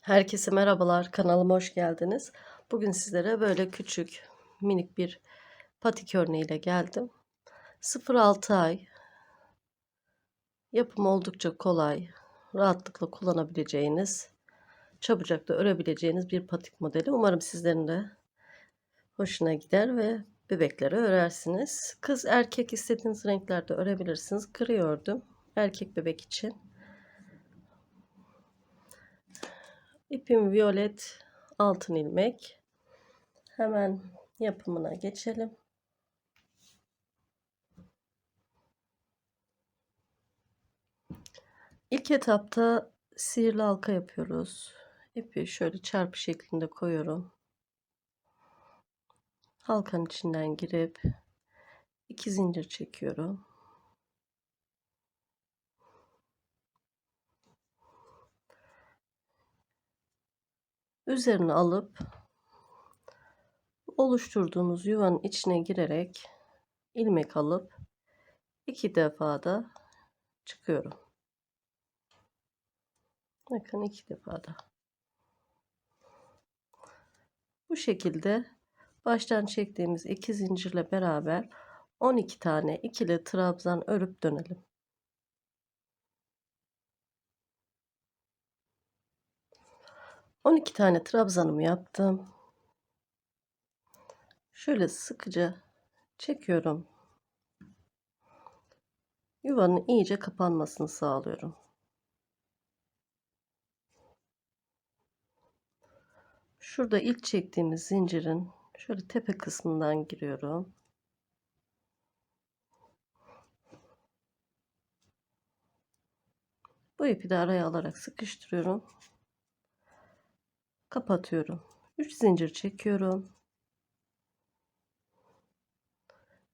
Herkese merhabalar, kanalıma hoş geldiniz. Bugün sizlere böyle küçük, minik bir patik örneğiyle geldim. 0-6 ay, yapımı oldukça kolay, rahatlıkla kullanabileceğiniz, çabucak da örebileceğiniz bir patik modeli. Umarım sizlerin de hoşuna gider ve bebeklere örersiniz. Kız erkek istediğiniz renklerde örebilirsiniz. Gri ördüm, erkek bebek için. İpim violet, altın ilmek. Hemen yapımına geçelim. İlk etapta sihirli halka yapıyoruz. İpi şöyle çarpı şeklinde koyuyorum. Halkanın içinden girip 2 zincir çekiyorum. Üzerine alıp oluşturduğumuz yuvanın içine girerek ilmek alıp 2 defa da çıkıyorum. Bakın 2 defa da. Bu şekilde baştan çektiğimiz 2 zincirle beraber 12 tane ikili trabzan örüp dönelim. On iki tane trabzanımı yaptım. Şöyle sıkıca çekiyorum. Yuvanın iyice kapanmasını sağlıyorum. Şurada ilk çektiğimiz zincirin şöyle tepe kısmından giriyorum. Bu ipi de araya alarak sıkıştırıyorum. Kapatıyorum. 3 zincir çekiyorum.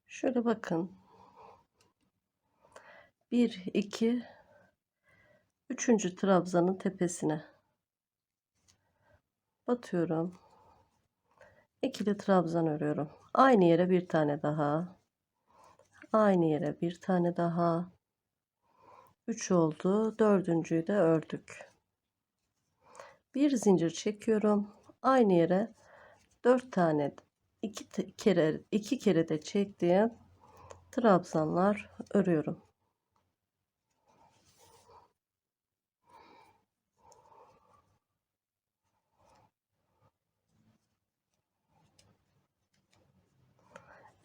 Şöyle bakın. 1 2 3. trabzanın tepesine batıyorum. İkili trabzan örüyorum. Aynı yere bir tane daha. Aynı yere bir tane daha. 3 oldu. Dördüncüyü de ördük. Bir zincir çekiyorum. Aynı yere 4 tane iki kere de çektiğim trabzanlar örüyorum.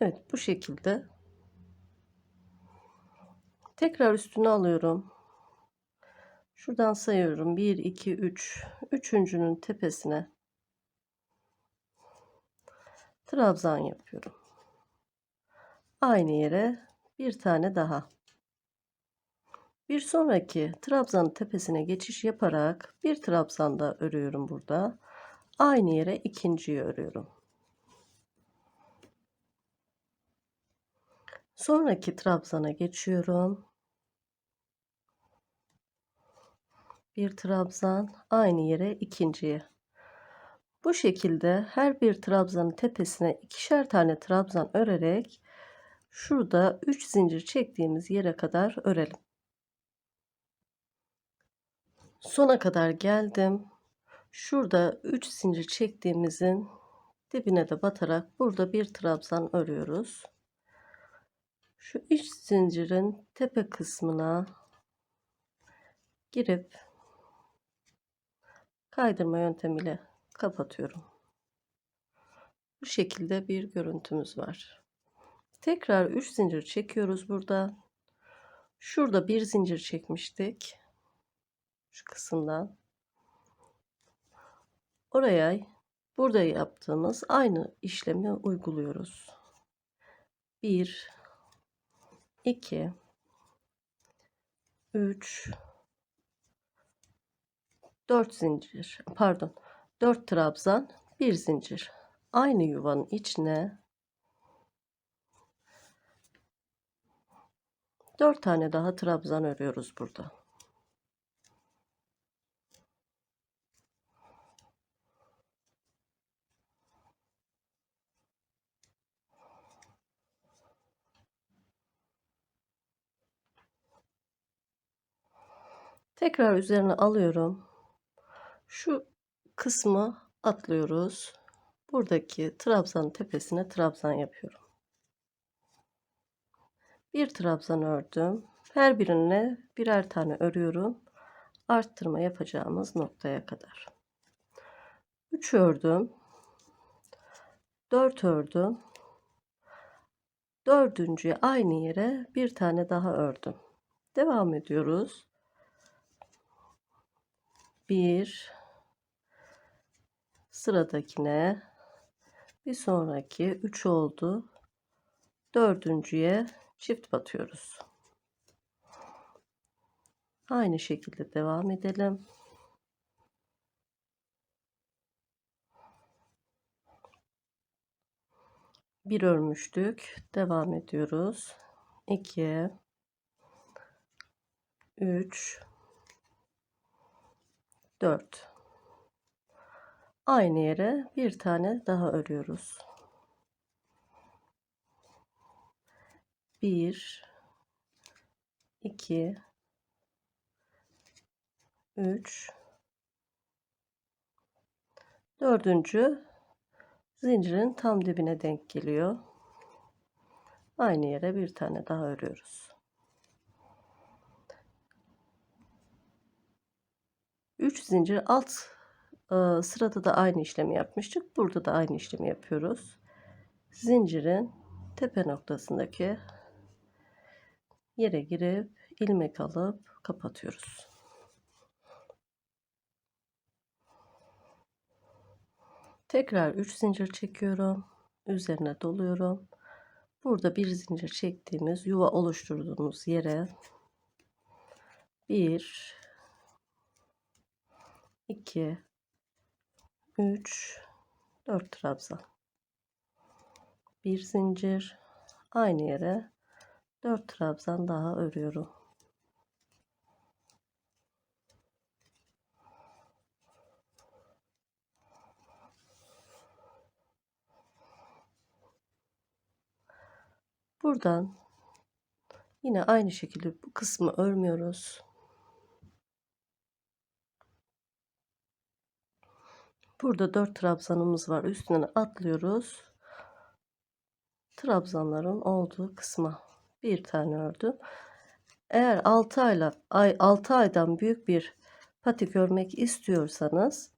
Evet, bu şekilde tekrar üstüne alıyorum. Şuradan sayıyorum. 1 2 3. Üçüncünün tepesine trabzan yapıyorum. Aynı yere bir tane daha. Bir sonraki trabzanın tepesine geçiş yaparak bir trabzan da örüyorum burada. Aynı yere ikinciyi örüyorum. Sonraki trabzana geçiyorum. Bir trabzan, aynı yere ikinciye. Bu şekilde her bir trabzanın tepesine ikişer tane trabzan örerek şurada 3 zincir çektiğimiz yere kadar örelim. Sona kadar geldim. Şurada 3 zincir çektiğimizin dibine de batarak burada bir trabzan örüyoruz. Şu 3 zincirin tepe kısmına girip kaydırma yöntemiyle kapatıyorum. Bu şekilde bir görüntümüz var. Tekrar 3 zincir çekiyoruz burada. Şurada bir zincir çekmiştik. Şu kısımdan. Oraya burada yaptığımız aynı işlemi uyguluyoruz. 1 2 3 4 zincir. Pardon. 4 trabzan, 1 zincir. Aynı yuvanın içine 4 tane daha trabzan örüyoruz burada. Tekrar üzerine alıyorum. Şu kısmı atlıyoruz. Buradaki trabzanın tepesine trabzan yapıyorum. Bir trabzan ördüm. Her birine birer tane örüyorum. Arttırma yapacağımız noktaya kadar. 3 ördüm. 4 ördüm. Dördüncüye aynı yere bir tane daha ördüm. Devam ediyoruz. 1, sıradakine, bir sonraki 3 oldu. Dördüncüye çift batıyoruz. Aynı şekilde devam edelim. Bir örmüştük. Devam ediyoruz. 2, 3, 4. Aynı yere bir tane daha örüyoruz. 1, 2, 3, dördüncü zincirin tam dibine denk geliyor. Aynı yere bir tane daha örüyoruz. 3 zincir alt sırada da aynı işlemi yapmıştık. Burada da aynı işlemi yapıyoruz. Zincirin tepe noktasındaki yere girip ilmek alıp kapatıyoruz. Tekrar 3 zincir çekiyorum. Üzerine doluyorum. Burada bir zincir çektiğimiz yuva oluşturduğumuz yere 1, 2, 3, 4 trabzan. Bir zincir, aynı yere 4 trabzan daha örüyorum. Buradan yine aynı şekilde bu kısmı örmüyoruz. Burada 4 trabzanımız var. Üstüne atlıyoruz. Trabzanların olduğu kısma bir tane ördüm. Eğer 6 aydan büyük bir patik örmek istiyorsanız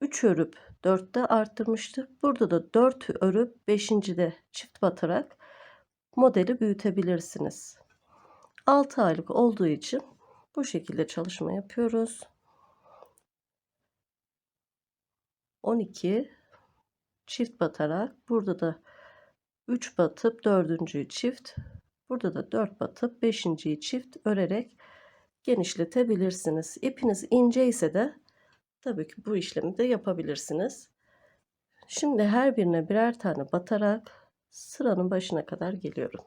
3 örüp 4'te arttırmıştık. Burada da 4 örüp 5.'de çift batarak modeli büyütebilirsiniz. 6 aylık olduğu için bu şekilde çalışma yapıyoruz. 12 çift batarak, burada da 3 batıp 4.'yü çift, burada da 4 batıp 5.'yi çift örerek genişletebilirsiniz. İpiniz ince ise de tabii ki bu işlemi de yapabilirsiniz. Şimdi her birine birer tane batarak sıranın başına kadar geliyorum.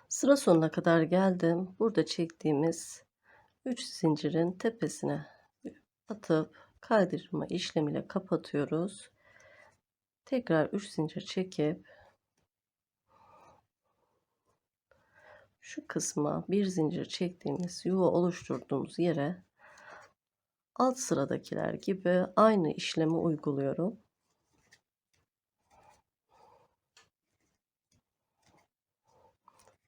Sıra sonuna kadar geldim. Burada çektiğimiz 3 zincirin tepesine atıp kaydırma işlemiyle kapatıyoruz. Tekrar 3 zincir çekip şu kısma bir zincir çektiğimiz yuva oluşturduğumuz yere alt sıradakiler gibi aynı işlemi uyguluyorum.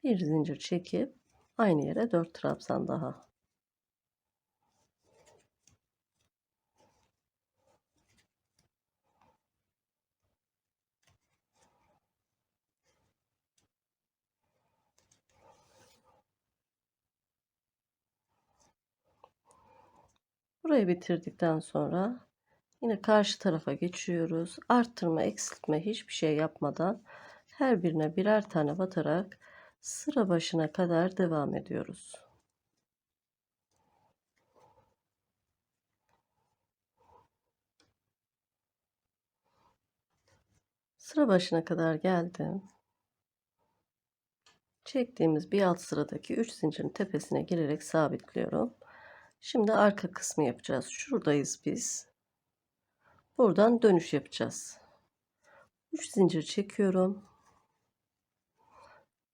Bir zincir çekip aynı yere 4 trabzan daha. Burayı bitirdikten sonra yine karşı tarafa geçiyoruz. Arttırma, eksiltme hiçbir şey yapmadan her birine birer tane batarak sıra başına kadar devam ediyoruz. Sıra başına kadar geldim. Çektiğimiz bir alt sıradaki 3 zincirin tepesine girerek sabitliyorum. Şimdi arka kısmı yapacağız. Şuradayız biz. Buradan dönüş yapacağız. 3 zincir çekiyorum.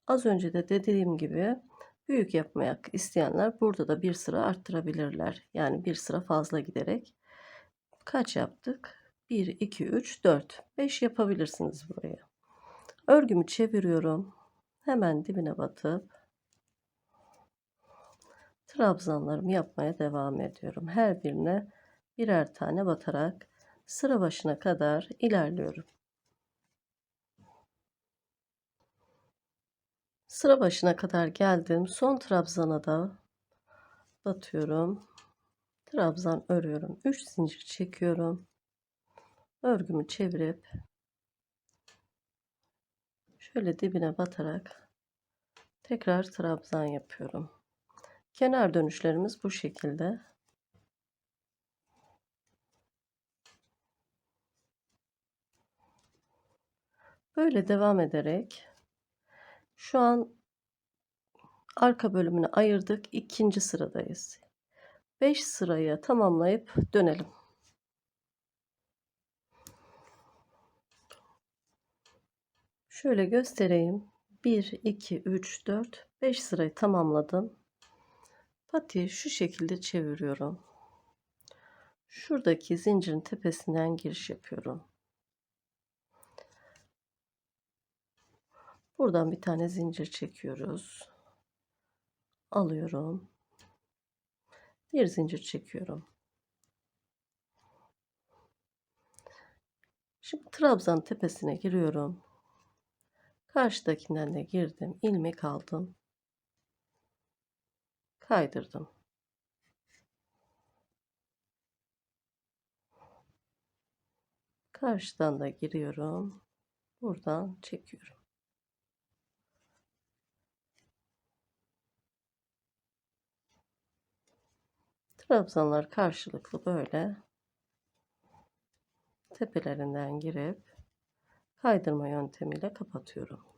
Az önce de dediğim gibi Büyük yapmak isteyenler burada da bir sıra arttırabilirler. Yani bir sıra fazla giderek. Kaç yaptık? 1, 2, 3, 4, 5 yapabilirsiniz burayı. Örgümü çeviriyorum. Hemen dibine batıp trabzanlarımı yapmaya devam ediyorum. Her birine birer tane batarak sıra başına kadar ilerliyorum. Sıra başına kadar geldim. Son trabzana da batıyorum. Trabzan örüyorum. 3 zincir çekiyorum. Örgümü çevirip şöyle dibine batarak tekrar trabzan yapıyorum. Kenar dönüşlerimiz bu şekilde. Böyle devam ederek şu an arka bölümünü ayırdık. İkinci sıradayız. 5 sırayı tamamlayıp dönelim. Şöyle göstereyim. 1, 2, 3, 4, 5 sırayı tamamladım. Patiği şu şekilde çeviriyorum. Şuradaki zincirin tepesinden giriş yapıyorum. Buradan bir tane zincir çekiyoruz. Alıyorum. Bir zincir çekiyorum. Şimdi trabzan tepesine giriyorum. Karşıdakinden de girdim. İlmek aldım. Kaydırdım. Karşıdan da giriyorum. Buradan çekiyorum. Trabzanlar karşılıklı böyle tepelerinden girip kaydırma yöntemiyle kapatıyorum.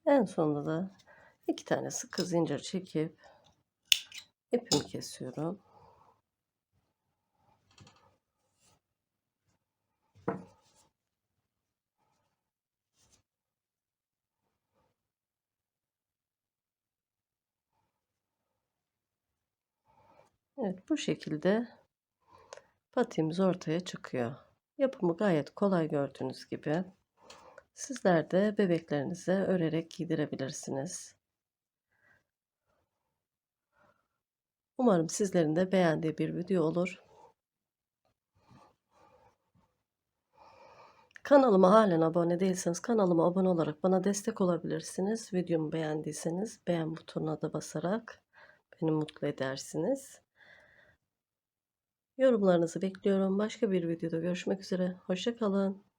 En sonunda da iki tane sıkı zincir çekip ipimi kesiyorum. Evet, bu şekilde patiğimiz ortaya çıkıyor. Yapımı gayet kolay gördüğünüz gibi. Sizler de bebeklerinize örerek giydirebilirsiniz. Umarım sizlerin de beğendiği bir video olur. Kanalıma halen abone değilseniz kanalıma abone olarak bana destek olabilirsiniz. Videomu beğendiyseniz beğen butonuna da basarak beni mutlu edersiniz. Yorumlarınızı bekliyorum. Başka bir videoda görüşmek üzere. Hoşça kalın.